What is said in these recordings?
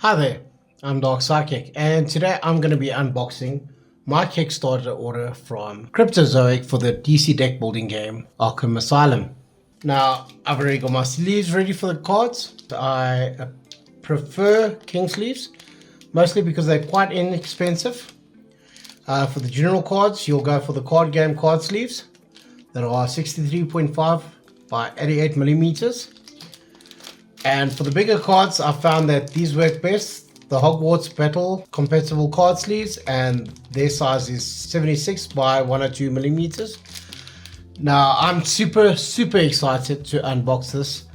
Hi there, I'm Dark Psychic, and today I'm going to be unboxing my Kickstarter order from Cryptozoic for the DC deck building game Arkham Asylum. Now, I've already got my sleeves ready for the cards. I prefer king sleeves, mostly because they're quite inexpensive. For the general cards, you'll go for the card game card sleeves that are 63.5 by 88 millimeters. And for the bigger cards, I found that these work best. The Hogwarts Battle compatible card sleeves, and their size is 76 by 102 millimeters. Now, I'm super excited to unbox this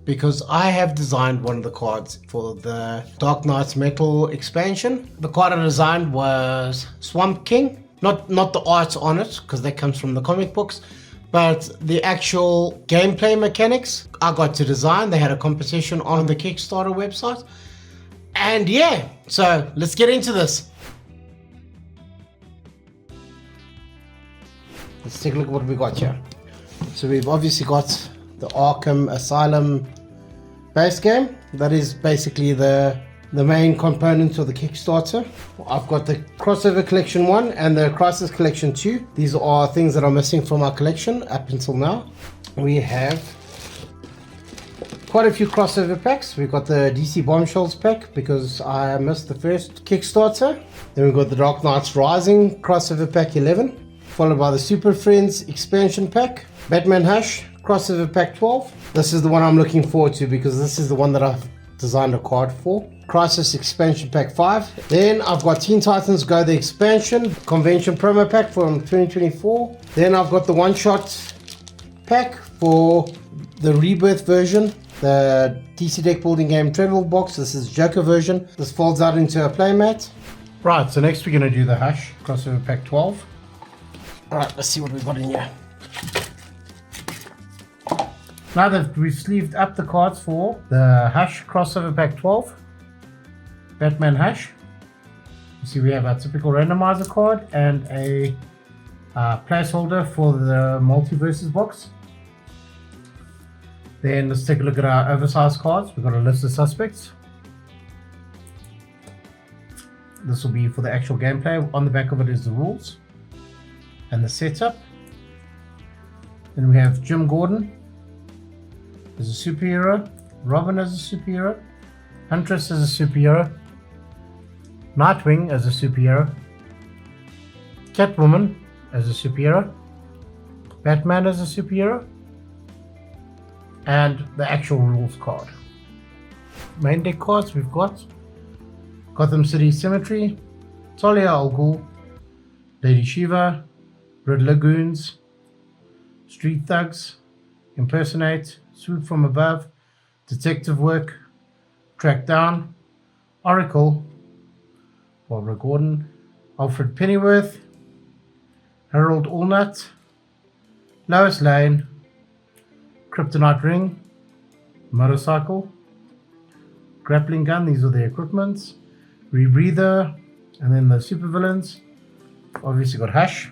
because I have designed one of the cards for the Dark Knight's Metal expansion. The card I designed was Swamp King, not the art on it because that comes from the comic books, but the actual gameplay mechanics I got to design. They had a competition on the Kickstarter website. And yeah, so let's get into this. Let's take a look at what we got here. So we've obviously got the Arkham Asylum base game. That is basically the main component of the Kickstarter. I've got the Crossover Collection 1 and the Crisis Collection 2. These are things that are missing from our collection up until now. We have quite a few crossover packs. We've got the DC Bombshells pack because I missed the first Kickstarter. Then we've got the Dark Knight's Rising crossover pack 11, followed by the Super Friends expansion pack, Batman Hush crossover pack 12. This is the one I'm looking forward to because this is the one that I've designed a card for. Crisis expansion pack 5. Then I've got Teen Titans Go the expansion convention promo pack from 2024. Then I've got the one shot pack for the rebirth version, the DC deck building game travel box. This is Joker version. This folds out into a playmat. Right, so next we're going to do the Hush crossover pack 12. Alright, let's see what we've got in here. Now that we've sleeved up the cards for the Hush crossover pack 12, Batman Hush, you see we have our typical randomizer card and a placeholder for the multiverses box. Then let's take a look at our oversized cards. We've got a list of suspects. This will be for the actual gameplay. On the back of it is the rules and the setup. Then we have Jim Gordon as a superhero, Robin as a superhero, Huntress as a superhero, Nightwing as a superhero, Catwoman as a superhero, Batman as a superhero, and the actual rules card. Main deck cards we've got Gotham City Symmetry, Talia al Ghul, Lady Shiva, Riddler Goons, Street Thugs, Impersonate, Swoop from Above, Detective Work, Track Down, Oracle, Barbara Gordon, Alfred Pennyworth, Harold Allnut, Lois Lane, Kryptonite Ring, Motorcycle, Grappling Gun, these are the equipments, Rebreather, and then the supervillains. Obviously got Hush.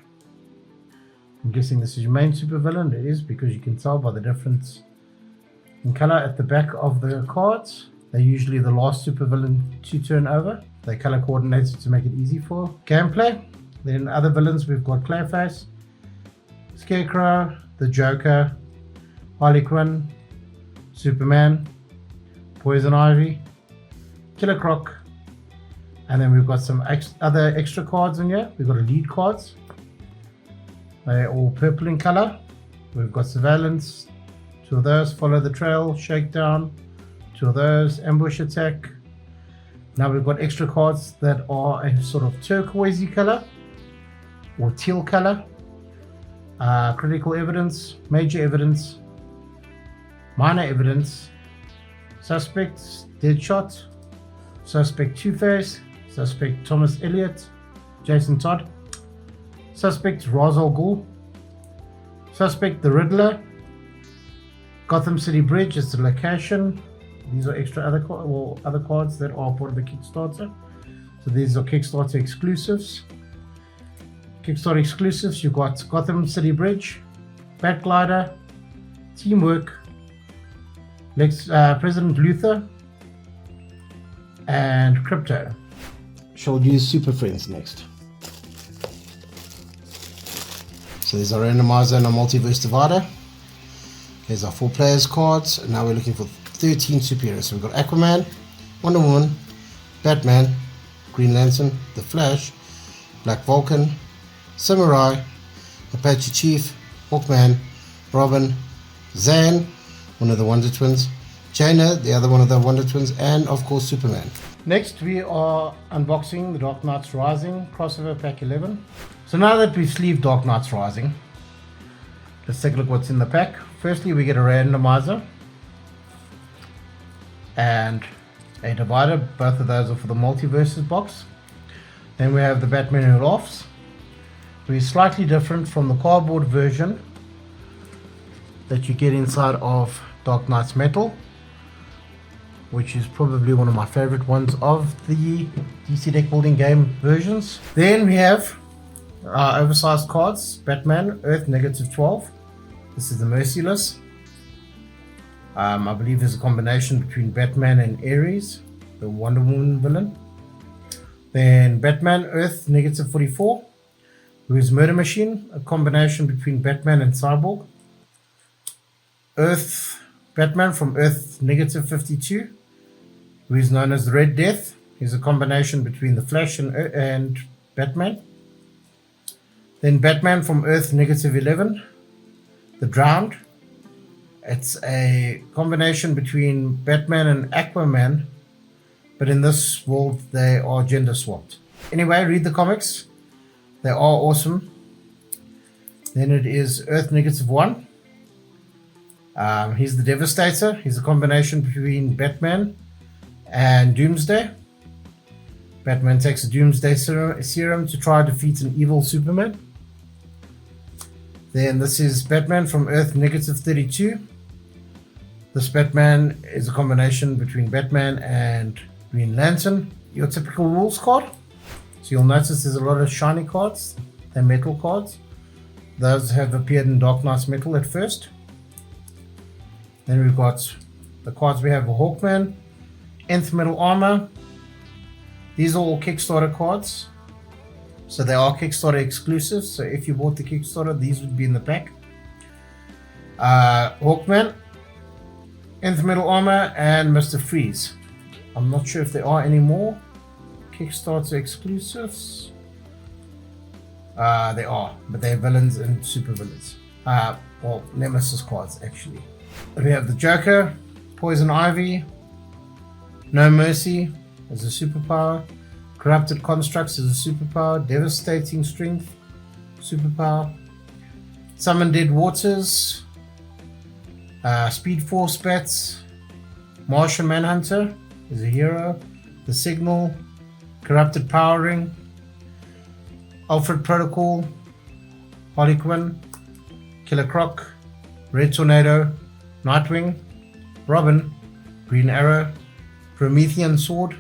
I'm guessing this is your main supervillain. It is because you can tell by the difference in color at the back of the cards. They're usually the last supervillain to turn over. They're color coordinated to make it easy for gameplay. Then other villains, we've got Clayface, Scarecrow, the Joker, Harley Quinn, Superman, Poison Ivy, Killer Croc, and then we've got some other extra cards in here. We've got elite cards. They're all purple in color. We've got Surveillance, 2 of those, Follow the Trail, Shakedown, 2 of those, Ambush Attack. Now we've got extra cards that are a sort of turquoisey color or teal color. Critical Evidence, Major Evidence, Minor Evidence, Suspect, Deadshot, Suspect Two-Face, Suspect Thomas Elliott, Jason Todd, Suspect Ra's al Ghul, Suspect the Riddler, Gotham City Bridge is the location. These are extra other cards that are part of the Kickstarter. So these are Kickstarter exclusives. Kickstarter exclusives, you've got Gotham City Bridge, Batglider, Teamwork, President Luthor, and Crypto. Shall do Super Friends next. So there's our randomizer and our multiverse divider. There's our 4 players cards, and now we're looking for 13 superheroes. So we've got Aquaman, Wonder Woman, Batman, Green Lantern, The Flash, Black Vulcan, Samurai, Apache Chief, Hawkman, Robin, Zan, one of the Wonder Twins, Jaina, the other one of the Wonder Twins, and of course Superman. Next we are unboxing the Dark Knights Rising crossover pack 11. So now that we've sleeved Dark Knights Rising, let's take a look what's in the pack. Firstly, we get a randomizer and a divider. Both of those are for the multiverses box. Then we have the Batman Who Laughs, which is slightly different from the cardboard version that you get inside of Dark Knights Metal, which is probably one of my favorite ones of the DC deck building game versions. Then we have our oversized cards. Batman, Earth -12. This is the Merciless. I believe there's a combination between Batman and Ares, the Wonder Woman villain. Then Batman, Earth -44, who is Murder Machine, a combination between Batman and Cyborg. Batman from Earth -52, who is known as the Red Death. He's a combination between the Flash and Batman. Then Batman from Earth -11, the Drowned. It's a combination between Batman and Aquaman, but in this world they are gender swapped. Anyway, read the comics. They are awesome. Then it is Earth -1. He's the Devastator. He's a combination between Batman and Doomsday. Batman takes a Doomsday serum to try to defeat an evil Superman. Then this is Batman from Earth -32. This Batman is a combination between Batman and Green Lantern. Your typical rules card. So you'll notice there's a lot of shiny cards. They're metal cards. Those have appeared in Dark Knights Metal at first. Then we've got the cards we have for Hawkman, Nth Metal Armor. These are all Kickstarter cards. So they are Kickstarter exclusives. So if you bought the Kickstarter, these would be in the pack. Hawkman, Nth Metal Armor, and Mr. Freeze. I'm not sure if there are any more Kickstarter exclusives. They are, but they're villains and super villains. Well, Nemesis cards actually. We have the Joker, Poison Ivy, No Mercy as a superpower, Corrupted Constructs as a superpower, Devastating Strength, superpower, Summon Dead Waters, Speed Force Bats, Martian Manhunter is a hero, The Signal, Corrupted Power Ring, Alfred Protocol, Harley Quinn, Killer Croc, Red Tornado, Nightwing, Robin, Green Arrow, Promethean Sword,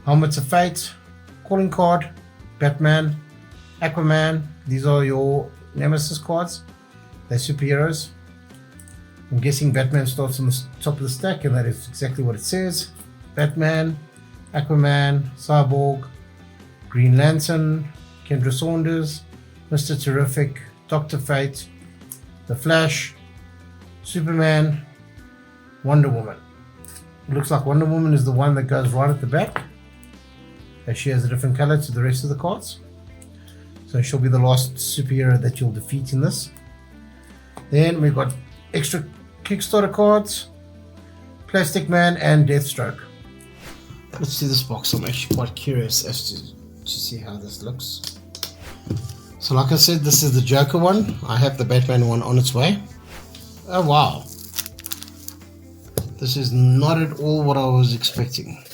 Helmets of Fate, Calling Card, Batman, Aquaman. These are your Nemesis cards. They're superheroes. I'm guessing Batman starts on the top of the stack, and that is exactly what it says. Batman, Aquaman, Cyborg, Green Lantern, Kendra Saunders, Mr. Terrific, Dr. Fate, The Flash, Superman, Wonder Woman. It looks like Wonder Woman is the one that goes right at the back, as she has a different color to the rest of the cards. So she'll be the last superhero that you'll defeat in this. Then we've got extra Kickstarter cards, Plastic Man, and Deathstroke. Let's see this box. I'm actually quite curious as to see how this looks. So like I said, this is the Joker one. I have the Batman one on its way. Oh wow. This is not at all what I was expecting.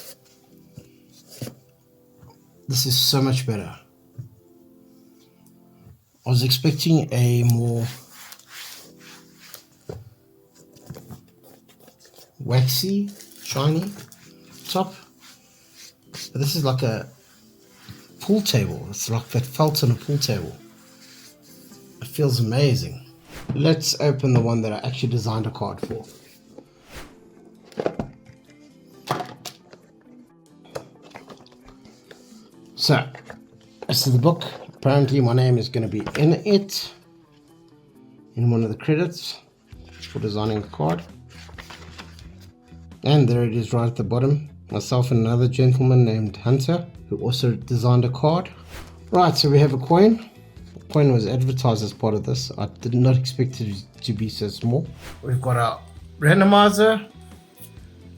This is so much better. I was expecting a more waxy, shiny top. But this is like a pool table. It's like that felt on a pool table. It feels amazing. Let's open the one that I actually designed a card for. So, this is the book. Apparently my name is going to be in it, in one of the credits for designing the card. And there it is right at the bottom. Myself and another gentleman named Hunter, who also designed a card. Right, so we have a coin. The coin was advertised as part of this. I did not expect it to be so small. We've got a randomizer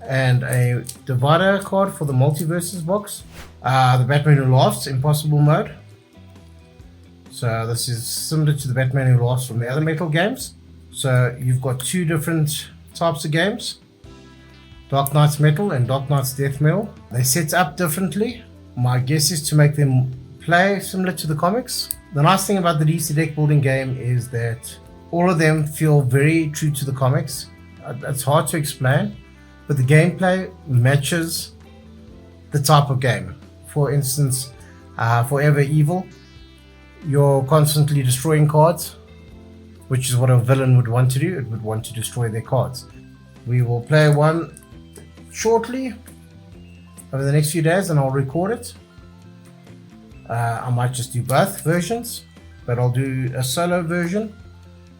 and a divider card for the multiverses box. The Batman Who Laughs, Impossible Mode. So this is similar to the Batman Who Laughs from the other Metal games. So you've got two different types of games. Dark Knight's Metal and Dark Knight's Death Metal. They set up differently. My guess is to make them play similar to the comics. The nice thing about the DC deck building game is that all of them feel very true to the comics. It's hard to explain, but the gameplay matches the type of game. For instance, Forever Evil, you're constantly destroying cards, which is what a villain would want to do. It would want to destroy their cards. We will play one shortly over the next few days and I'll record it. I might just do both versions, but I'll do a solo version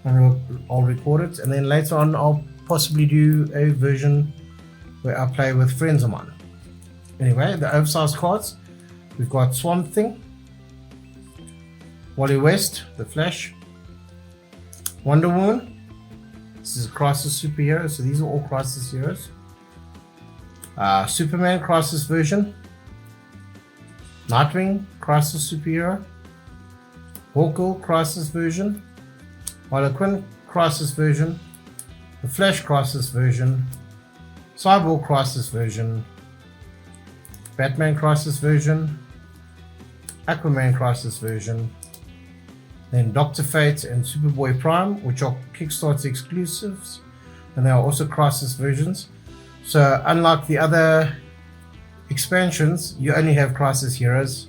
and I'll record it, and then later on I'll possibly do a version where I play with friends of mine. Anyway, the oversized cards, we've got Swamp Thing, Wally West, The Flash, Wonder Woman. This is a Crisis superhero, so these are all Crisis heroes. Superman Crisis version, Nightwing Crisis superhero, Hawkgirl Crisis version, Harley Quinn Crisis version, The Flash Crisis version, Cyborg Crisis version, Batman Crisis version, Aquaman Crisis version, then Dr. Fate and Superboy Prime, which are Kickstarter exclusives, and they are also Crisis versions. So unlike the other expansions, you only have Crisis heroes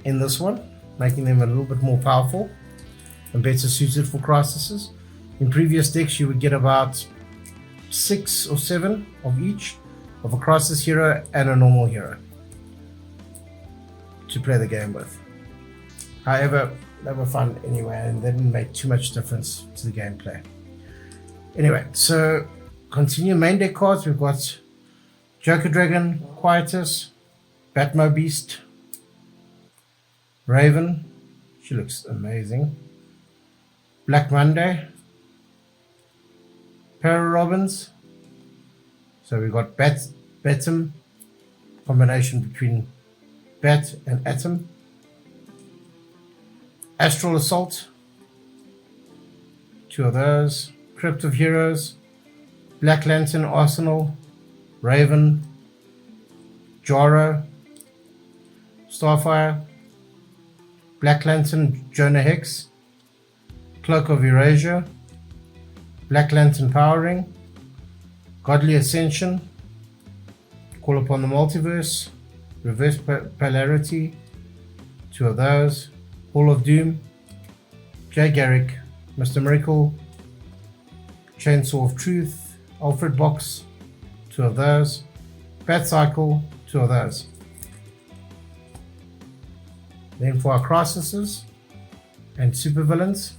in this one, making them a little bit more powerful and better suited for Crises. In previous decks you would get about 6 or 7 of each, of a Crisis hero and a normal hero to play the game with. However, they were fun anyway and they didn't make too much difference to the gameplay. Anyway, so continue main deck cards. We've got Joker Dragon, Quietus, Batmo Beast, Raven, she looks amazing, Black Monday, Para Robins. So we've got Batum, combination between Bat and Atom, Astral Assault, 2 of those, Crypt of Heroes, Black Lantern Arsenal, Raven, Jaro, Starfire, Black Lantern Jonah Hex, Cloak of Erasure, Black Lantern Power Ring, Godly Ascension, Call Upon the Multiverse, Reverse Polarity, 2 of those, Hall of Doom, Jay Garrick, Mr. Miracle, Chainsaw of Truth, Alfred Box, 2 of those, Bat Cycle, 2 of those. Then for our Crises and supervillains,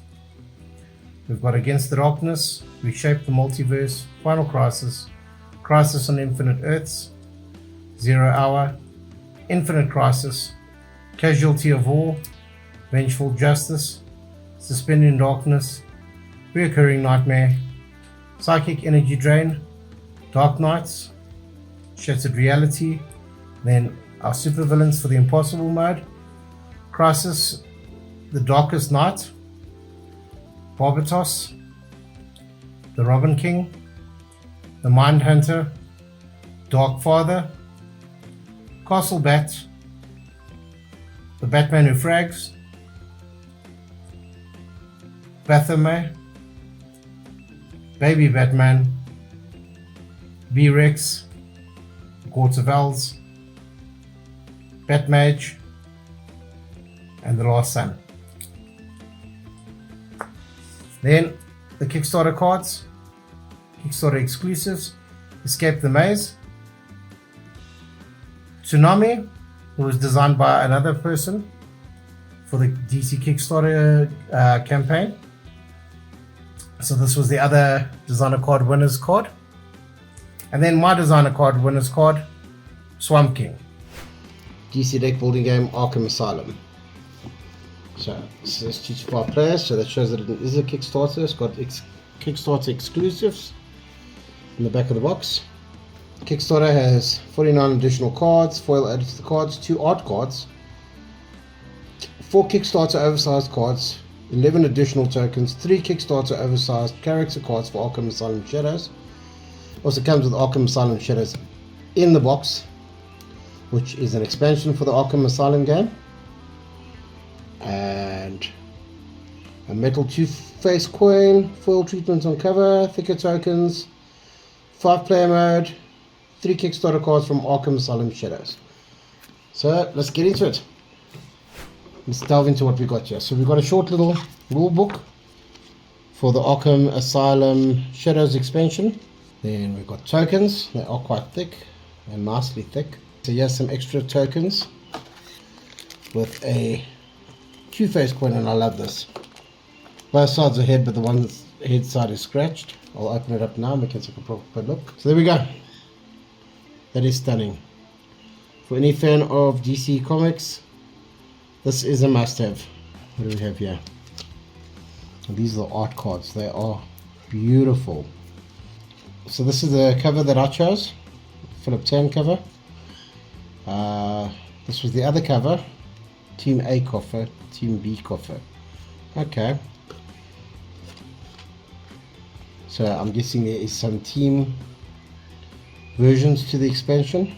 we've got Against the Darkness, Reshape the Multiverse, Final Crisis, Crisis on Infinite Earths, 0 Hour, Infinite Crisis, Casualty of War, Vengeful Justice, Suspended in Darkness, Reoccurring Nightmare, Psychic Energy Drain, Dark Knights, Shattered Reality. Then our supervillains for the Impossible Mode, Crisis, The Darkest Night, Barbatos, The Robin King, The Mind Hunter, Dark Father, Castle Bat, The Batman Who Frags, Baphomet, Baby Batman, B-Rex, Court of Owls, Batmage, and The Last Sun. Then the Kickstarter cards, Kickstarter exclusives, Escape the Maze, Tsunami, It was designed by another person for the DC Kickstarter campaign. So this was the other designer card winners card. And then my designer card winners card, Swamp King. DC deck building game, Arkham Asylum. So this is 2 to 5 players, so that shows that it is a Kickstarter. It's got Kickstarter exclusives in the back of the box. Kickstarter has 49 additional cards, foil added to the cards, 2 art cards, 4 Kickstarter oversized cards, 11 additional tokens, 3 Kickstarter oversized character cards for Arkham Asylum Shadows. Also comes with Arkham Asylum Shadows in the box, which is an expansion for the Arkham Asylum game. And a metal two-face coin, foil treatments on cover, thicker tokens, 5-player mode, 3 Kickstarter cards from Arkham Asylum Shadows. So let's get into it. Let's delve into what we got here. So we've got a short little rule book for the Arkham Asylum Shadows expansion. Then we've got tokens. They are quite thick and nicely thick. So here's some extra tokens with a two-face coin, and I love this. Both sides are head, but the one head side is scratched. I'll open it up now and we can take a proper look. So there we go. That is stunning. For any fan of DC Comics, this is a must-have. What do we have here? And these are the art cards. They are beautiful. So this is the cover that I chose, Philip Tan cover. This was the other cover, Team A cover, Team B cover. Okay. So I'm guessing there is some team versions to the expansion.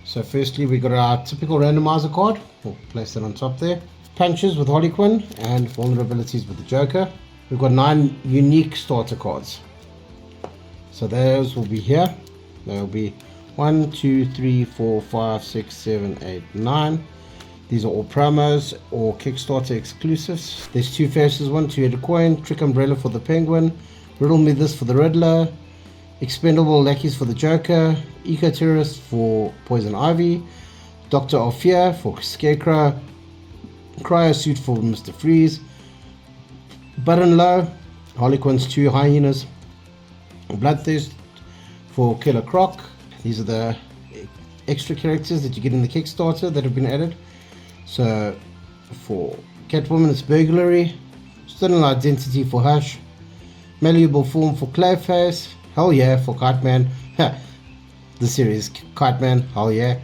So firstly we got our typical randomizer card. We'll place that on top there. Punches with Harley Quinn and vulnerabilities with the Joker. We've got 9 unique starter cards. So those will be here. There will be 1, 2, 3, 4, 5, 6, 7, 8, 9. These are all promos or Kickstarter exclusives. There's 2 faces, 1 2-headed coin, Trick Umbrella for the Penguin, Riddle Me This for the Riddler, Expendable Lackeys for the Joker, Eco Terrorist for Poison Ivy, Doctor of Fear for Scarecrow, Cryo Suit for Mr. Freeze, Button Low, Harley Quinn's 2 Hyenas, Bloodthirst for Killer Croc. These are the extra characters that you get in the Kickstarter that have been added. So for Catwoman it's Burglary, Stolen Identity for Hush, Malleable Form for Clayface, hell yeah for Kite Man, the series Kite Man, hell yeah,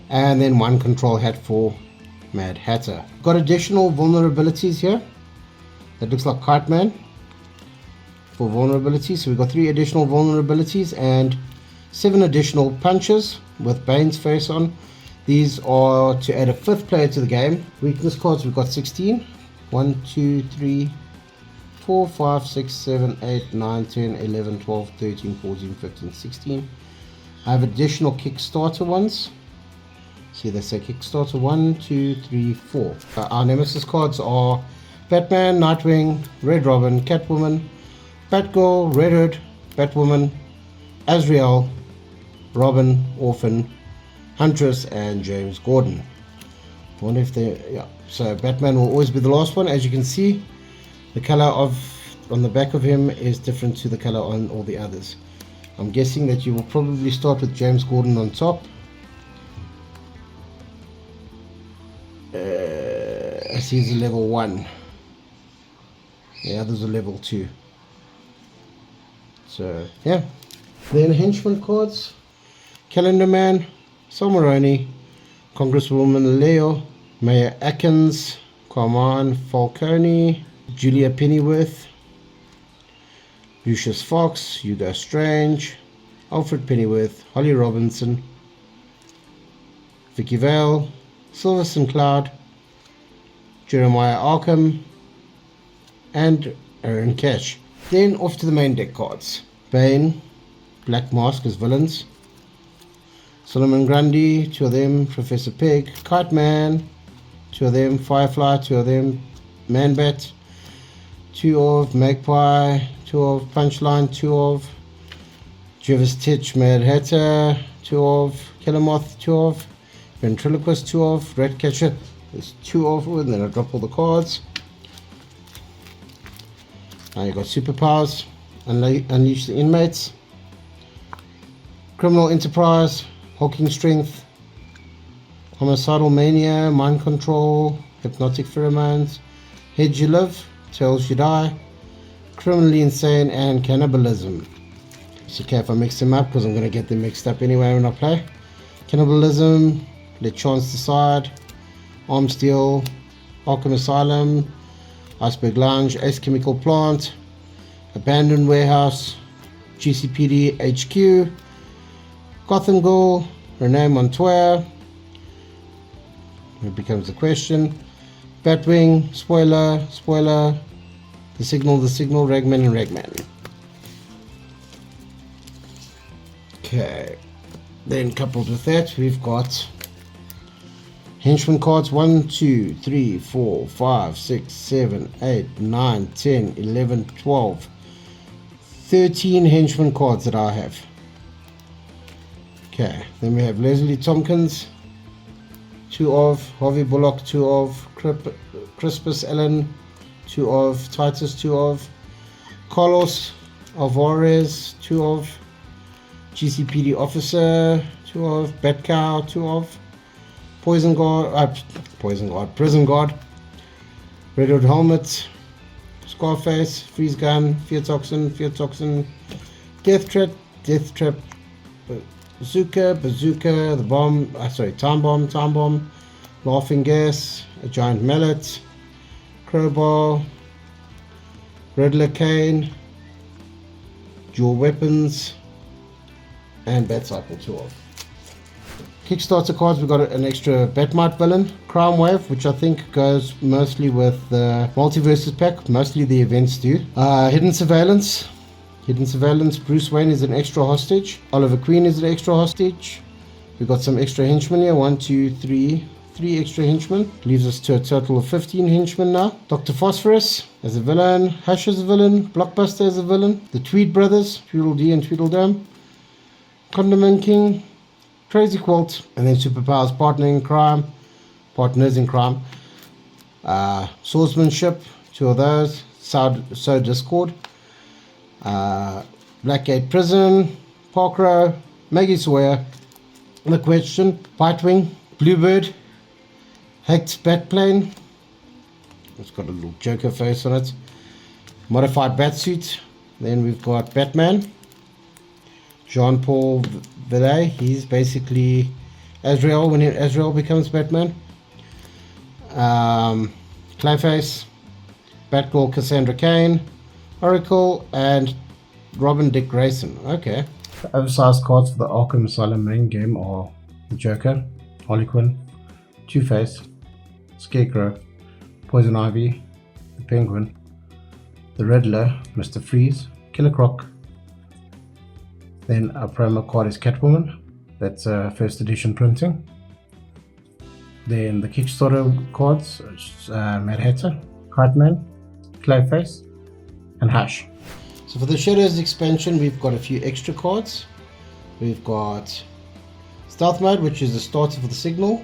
and then 1 control hat for Mad Hatter. Got additional vulnerabilities here that looks like Kite Man for vulnerabilities. So we've got 3 additional vulnerabilities and 7 additional punches with Bane's face on. These are to add a 5th player to the game. Weakness cards we've got 16. 1, 2, 3, 4, 5, 6, 7, 8, 9, 10, 11, 12, 13, 14, 15, 16. I have additional Kickstarter ones. See, they say Kickstarter 1, 2, 3, 4. Our Nemesis cards are Batman, Nightwing, Red Robin, Catwoman, Batgirl, Red Hood, Batwoman, Azrael, Robin, Orphan, Huntress, and James Gordon. I wonder if they, yeah. So Batman will always be the last one. As you can see, the color on the back of him is different to the color on all the others. I'm guessing that you will probably start with James Gordon on top. As he's a level 1. The others are level 2. So yeah. Then henchman cards: Calendar Man, Salmaroni, Congresswoman Leo, Mayor Atkins, Carmine Falcone, Julia Pennyworth, Lucius Fox, Hugo Strange, Alfred Pennyworth, Holly Robinson, Vicky Vale, Silverson Cloud, Jeremiah Arkham, and Aaron Cash. Then off to the main deck cards: Bane, Black Mask as villains, Solomon Grundy, 2 of them, Professor Pig, Kite Man, 2 of them, Firefly, 2 of them, Man-Bat, 2 of Magpie, 2 of Punchline, 2 of Jervis Titch, Mad Hatter, 2 of Killer Moth, 2 of Ventriloquist 2 of, Ratcatcher is 2 of, and then I drop all the cards. Now you got superpowers, unleash the inmates, criminal enterprise, hulking strength, homicidal mania, mind control, hypnotic pheromones, heads you live, tails you die, criminally insane, and cannibalism. It's okay if I mix them up because I'm going to get them mixed up anyway when I play. Cannibalism, let chance decide, arms deal, Arkham Asylum, Iceberg Lounge, Ace Chemical Plant, Abandoned Warehouse, GCPD HQ, Gotham Girl, Renee Montoya, it becomes the question, Batwing, Spoiler, The Signal, Ragman, and Ragman. Okay, then coupled with that, we've got henchman cards 1, 2, 3, 4, 5, 6, 7, 8, 9, 10, 11, 12, 13 henchman cards that I have. Okay, then we have Leslie Tompkins, 2 of, Harvey Bullock, 2 of, Crispus Allen, 2 of, Titus, 2 of, Carlos Alvarez, 2 of, GCPD Officer, 2 of, Batcow, 2 of, Prison Guard, Red Hood Helmet, Scarface, Freeze Gun, Fear Toxin, Death Trap, Bazooka, the bomb, Time Bomb, Laughing Gas, a Giant Mallet, Crowbar, Riddler Cane, Dual Weapons, and Bat Cycle 2 of. Kickstarter cards, we've got an extra Batmite villain, Crime Wave, which I think goes mostly with the Multiverses pack, mostly the events do. Hidden Surveillance, Bruce Wayne is an extra hostage, Oliver Queen is an extra hostage. We've got some extra henchmen here, 1, 2, 3 extra henchmen, leaves us to a total of 15 henchmen now. Dr. Phosphorus as a villain, Hush as a villain, Blockbuster as a villain, the Tweed Brothers, Tweedledee and Tweedledum, Condiment King, Crazy Quilt, and then superpowers, partners in crime, swordsmanship, 2 of those, So Discord, Blackgate Prison, Park Row, Maggie Sawyer, The Question, Bitewing, Bluebird, Hacked Batplane, it's got a little Joker face on it, Modified Batsuit, then we've got Batman, Jean-Paul Vallée, he's basically Azrael when Azrael becomes Batman. Clayface, Batgirl Cassandra Cain, Oracle, and Robin Dick Grayson. Okay. The oversized cards for the Arkham Asylum main game are the Joker, Harley Quinn, Two-Face, Scarecrow, Poison Ivy, the Penguin, the Riddler, Mr. Freeze, Killer Croc. Then a promo card is Catwoman, that's first edition printing. Then the Kickstarter cards, Mad Hatter, Kite Man, Clayface, and Hush. So for the Shadows expansion, we've got a few extra cards. We've got Stealth Mode, which is the starter for the Signal,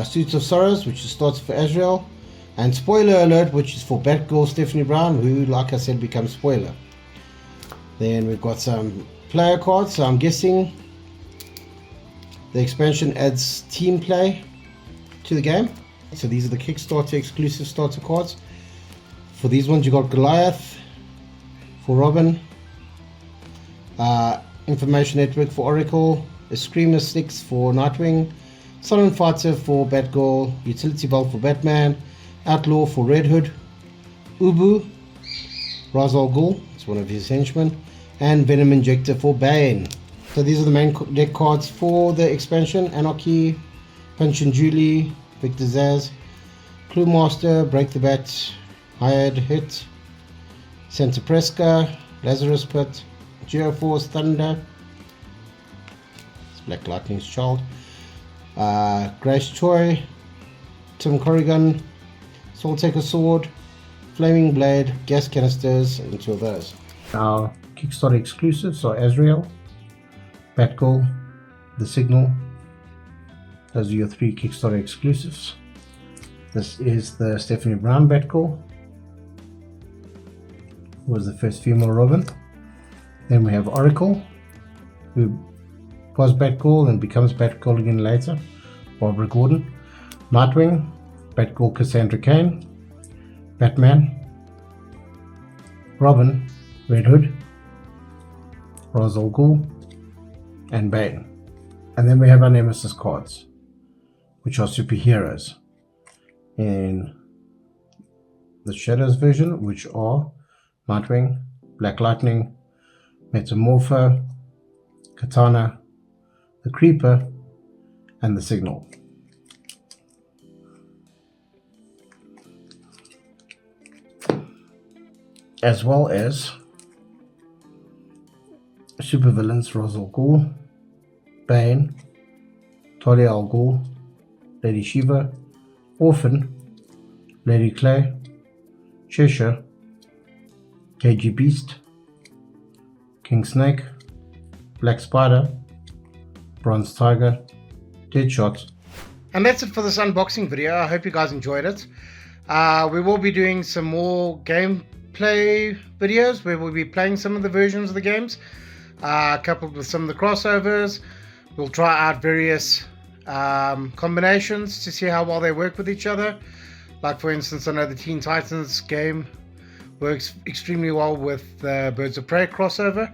Suits of Sorrows, which is starter for Azrael, and Spoiler Alert, which is for Batgirl Stephanie Brown, who, like I said, becomes Spoiler. Then we've got some player cards, so I'm guessing the expansion adds team play to the game. So these are the Kickstarter exclusive starter cards. For these ones you got Goliath for Robin, Information Network for Oracle, a Screamer 6 for Nightwing, Silent Fighter for Batgirl, Utility Belt for Batman, Outlaw for Red Hood, Ubu, Ra's al Ghul, it's one of his henchmen, and Venom Injector for Bane. So these are the main deck cards for the expansion: Anarchy, Punch and Julie, Victor Zaz, Clue Master, Break the Bat, Hired Hit, Santa Presca, Lazarus Pit, Geoforce Thunder, it's Black Lightning's child, Grace Choi, Tim Corrigan, Soul Taker Sword, Flaming Blade, Gas Canisters, and 2 of those. Our Kickstarter exclusives are Azrael, Batgirl, The Signal, Those are your 3 Kickstarter exclusives. This is the Stephanie Brown Batgirl, who was the first female Robin. Then we have Oracle, who was Batgirl and becomes Batgirl again later, Barbara Gordon. Nightwing, Batgirl Cassandra Cain. Batman, Robin, Red Hood, Ra's al Ghul, and Bane. And then we have our Nemesis cards, which are superheroes in the Shadows version, which are Nightwing, Black Lightning, Metamorpho, Katana, the Creeper, and the Signal. As well as supervillains Ra's al Ghul, Bane, Talia al Ghul, Lady Shiva, Orphan, Lady Clay, Cheshire, KG Beast, King Snake, Black Spider, Bronze Tiger, Deadshot. And that's it for this unboxing video. I hope you guys enjoyed it. We will be doing some more gameplay videos where we'll be playing some of the versions of the games, coupled with some of the crossovers. We'll try out various combinations to see how well they work with each other. Like, for instance, I know the Teen Titans game works extremely well with the Birds of Prey crossover.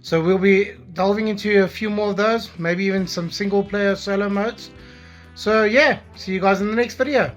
So we'll be delving into a few more of those, maybe even some single player solo modes. So yeah, see you guys in the next video.